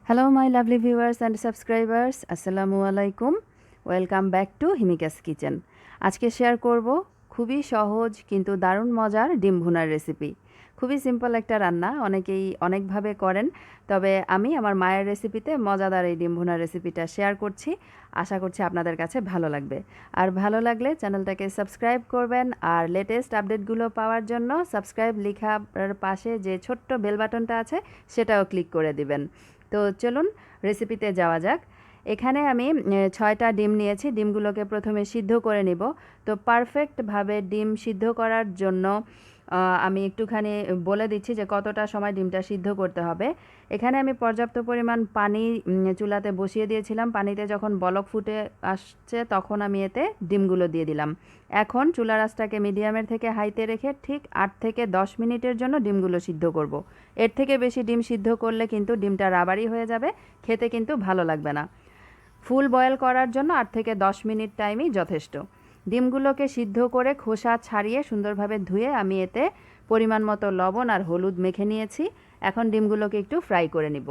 Hello my lovely viewers and subscribers, আসসালামু আলাইকুম। Welcome back to Himika's kitchen. আজকে share করব খুবই সহজ কিন্তু দারুণ মজার ডিম ভুনার রেসিপি। খুবই সিম্পল একটা রান্না, অনেকেই অনেকভাবে করেন, তবে আমি আমার মায়ের রেসিপিতে মজাদার এই ডিম ভুনার রেসিপিটা শেয়ার করছি। আশা করছি আপনাদের কাছে ভালো লাগবে। আর ভালো লাগলে চ্যানেলটাকে সাবস্ক্রাইব করবেন, আর লেটেস্ট আপডেটগুলো পাওয়ার জন্য সাবস্ক্রাইব লেখার পাশে যে ছোট্ট বেল বাটনটা আছে সেটাও ক্লিক করে দিবেন। তো চলুন রেসিপিতে যাওয়া যাক। এখানে আমি 6টা ডিম নিয়েছি। ডিমগুলোকে প্রথমে সিদ্ধ করে নিব। তো পারফেক্টভাবে ডিম সিদ্ধ করার জন্য আমি একটুখানি বলে দিচ্ছি যে কতটা সময় ডিমটা সিদ্ধ করতে হবে। এখানে আমি পর্যাপ্ত পরিমাণ পানি চুলাতে বসিয়ে দিয়েছিলাম। পানিতে যখন বলক ফুটে আসছে তখন আমি এতে ডিমগুলো দিয়ে দিলাম। এখন চুলার আঁচটাকে মিডিয়ামের থেকে হাইতে রেখে ঠিক 8 থেকে 10 মিনিটের জন্য ডিমগুলো সিদ্ধ করব। এর থেকে বেশি ডিম সিদ্ধ করলে কিন্তু ডিমটা রাবারি হয়ে যাবে, খেতে কিন্তু ভালো লাগবে না। ফুল বয়েল করার জন্য 8 থেকে 10 মিনিট টাইমই যথেষ্ট। ডিমগুলোকে সিদ্ধ করে খোসা ছাড়িয়ে সুন্দরভাবে ধুয়ে আমি এতে পরিমাণ মতো লবণ আর হলুদ মেখে নিয়েছি। এখন ডিমগুলোকে একটু ফ্রাই করে নিব।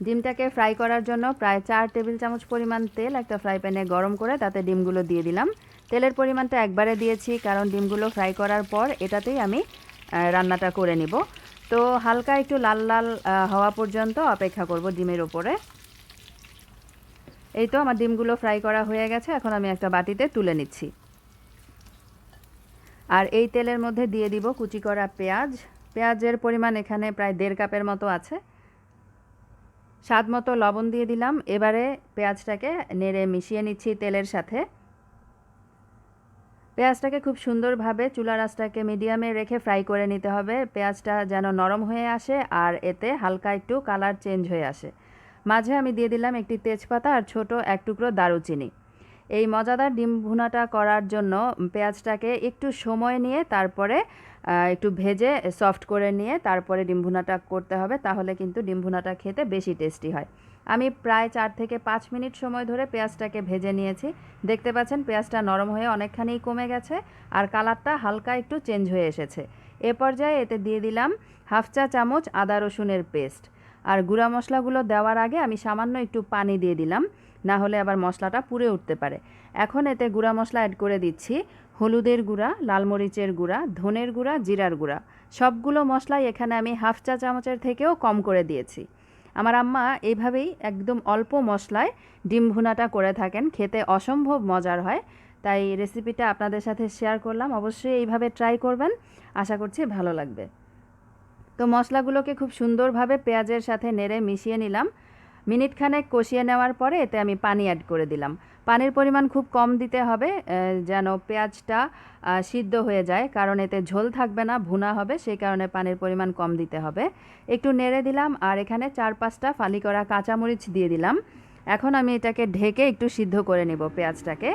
ডিমটাকে ফ্রাই করার জন্য প্রায় 4 টেবিল চামচ পরিমাণ তেল একটা ফ্রাই প্যানে গরম করে তাতে ডিমগুলো দিয়ে দিলাম। তেলের পরিমাণটা একবারে দিয়েছি কারণ ডিমগুলো ফ্রাই করার পর এটাতেই আমি রান্নাটা করে নিব। তো হালকা একটু লাল লাল হওয়া পর্যন্ত অপেক্ষা করব ডিমের ওপরে। এই তো আমার ডিমগুলো ফ্রাই করা হয়ে গেছে। এখন আমি একটা বাটিতে তুলে নিচ্ছি। আর এই তেলের মধ্যে দিয়ে দিব কুচি করা পেঁয়াজ। পেঁয়াজের পরিমাণ এখানে প্রায় 1.5 কাপের মতো আছে। স্বাদ মতো লবণ দিয়ে দিলাম। এবারে পেঁয়াজটাকে নেড়ে মিশিয়ে নিচ্ছি তেলের সাথে। পেঁয়াজটাকে খুব সুন্দরভাবে চুলার আঁচটাকে মিডিয়ামে রেখে ফ্রাই করে নিতে হবে। পেঁয়াজটা যেন নরম হয়ে আসে আর এতে হালকা একটু কালার চেঞ্জ হয়ে আসে। মাঝে আমি দিয়ে দিলাম একটি তেজপাতা আর ছোট এক টুকরো দারুচিনি। এই মজাদার ডিম ভুনাটা করার জন্য পেঁয়াজটাকে একটু সময় নিয়ে তারপরে একটু ভেজে সফট করে নিয়ে তারপরে ডিম ভুনাটা করতে হবে, তাহলে কিন্তু ডিম ভুনাটা খেতে বেশি টেস্টি হয়। আমি প্রায় 4 থেকে 5 মিনিট সময় ধরে পেঁয়াজটাকে ভেজে নিয়েছি। দেখতে পাচ্ছেন পেঁয়াজটা নরম হয়ে অনেকখানি কমে গেছে আর কালারটা হালকা একটু চেঞ্জ হয়ে এসেছে। এ পর্যায়ে এতে দিয়ে দিলাম হাফ চা চামচ আদা রসুনের পেস্ট। আর গুঁড়া মশলাগুলো দেওয়ার আগে আমি সামান্য একটু পানি দিয়ে দিলাম, না হলে আবার মশলাটা পুড়ে উঠতে পারে। এখন এতে গুঁড়া মশলা অ্যাড করে দিচ্ছি হলুদের গুঁড়া, লাল মরিচের গুঁড়া, ধনের গুঁড়া, জিরার গুঁড়া। সবগুলো মশলাই এখানে আমি হাফ চা চামচের থেকেও কম করে দিয়েছি। আমার আম্মা এইভাবেই একদম অল্প মশলায় ডিম ভুনাটা করে থাকেন, খেতে অসম্ভব মজার হয়। তাই রেসিপিটা আপনাদের সাথে শেয়ার করলাম। অবশ্যই এইভাবে ট্রাই করবেন, আশা করছি ভালো লাগবে। তো মশলাগুলোকে খুব সুন্দরভাবে পেঁয়াজের সাথে নেড়ে মিশিয়ে নিলাম। মিনিট খানেক কষিয়ে নেওয়ার পরে এতে আমি পানি অ্যাড করে দিলাম। পানির পরিমাণ খুব কম দিতে হবে যেন পেঁয়াজটা সিদ্ধ হয়ে যায়, কারণ এতে ঝোল থাকবে না, ভুনা হবে, সেই কারণে পানির পরিমাণ কম দিতে হবে। একটু নেড়ে দিলাম আর এখানে 4-5টা ফালি করা কাঁচামরিচ দিয়ে দিলাম। এখন আমি এটাকে ঢেকে একটু সিদ্ধ করে নেব। পেঁয়াজটাকে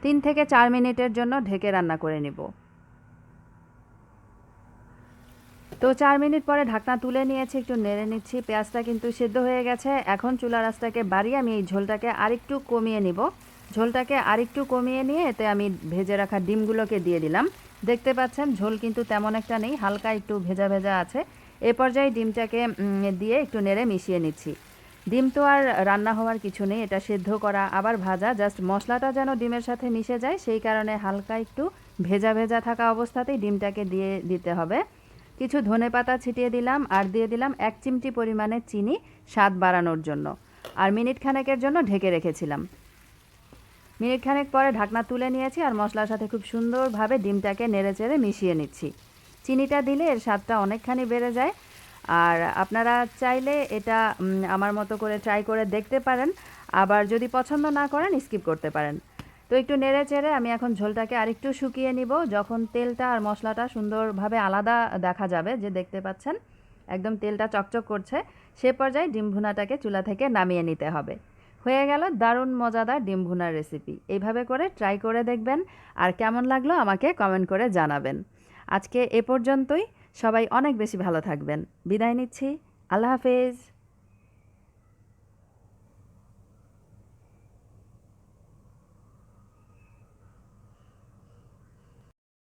3 থেকে 4 মিনিটের জন্য ঢেকে রান্না করে নেব। তো 4 মিনিট পরে ঢাকনা তুলে নিয়েছি, একটু নেড়ে নিচ্ছি। পেঁয়াজটা কিন্তু সিদ্ধ হয়ে গেছে। এখন চুলার আঁচটাকে বাড়িয়ে আমি এই ঝোলটাকে আরেকটু কমিয়ে নিব। ঝোলটাকে আরেকটু কমিয়ে নিয়ে এতে আমি ভেজে রাখা ডিমগুলোকে দিয়ে দিলাম। দেখতে পাচ্ছেন ঝোল কিন্তু তেমন একটা নেই, হালকা একটু ভেজা ভেজা আছে। এ পর্যায়ে ডিমটাকে দিয়ে একটু নেড়ে মিশিয়ে নিচ্ছি। ডিম তো আর রান্না হওয়ার কিছু নেই, এটা সেদ্ধ করা আবার ভাজা, জাস্ট মশলাটা যেন ডিমের সাথে মিশে যায় সেই কারণে হালকা একটু ভেজা ভেজা থাকা অবস্থাতেই ডিমটাকে দিয়ে দিতে হবে। কিছু ধনেপাতা ছিটিয়ে দিলাম আর দিয়ে দিলাম 1 চিমটি পরিমাণে চিনি স্বাদ বাড়ানোর জন্য। আর মিনিট খানেকের জন্য ঢেকে রেখেছিলাম। মিনিট খানেক পরে ঢাকনা তুলে নিয়েছি আর মশলার সাথে খুব সুন্দরভাবে ডিমটাকে নেড়েচেড়ে মিশিয়ে নিচ্ছি। চিনিটা দিলে এর স্বাদটা অনেকখানি বেড়ে যায়। আর আপনারা চাইলে এটা আমার মতো করে ট্রাই করে দেখতে পারেন, আবার যদি পছন্দ না করেন স্কিপ করতে পারেন। তো একটু নেড়ে চেড়ে আমি এখন ঝোলটাকে আরেকটু শুকিয়ে নিব। যখন তেলটা আর মশলাটা সুন্দরভাবে আলাদা দেখা যাবে, যে দেখতে পাচ্ছেন একদম তেলটা চকচক করছে, সে পর্যায়ে ডিম ভুনাটাকে চুলা থেকে নামিয়ে নিতে হবে। হয়ে গেল দারুণ মজাদার ডিম ভুনার রেসিপি। এইভাবে করে ট্রাই করে দেখবেন আর কেমন লাগলো আমাকে কমেন্ট করে জানাবেন। আজকে এ পর্যন্তই। সবাই অনেক বেশি ভালো থাকবেন। বিদায় নিচ্ছি। আল্লাহ হাফেজ।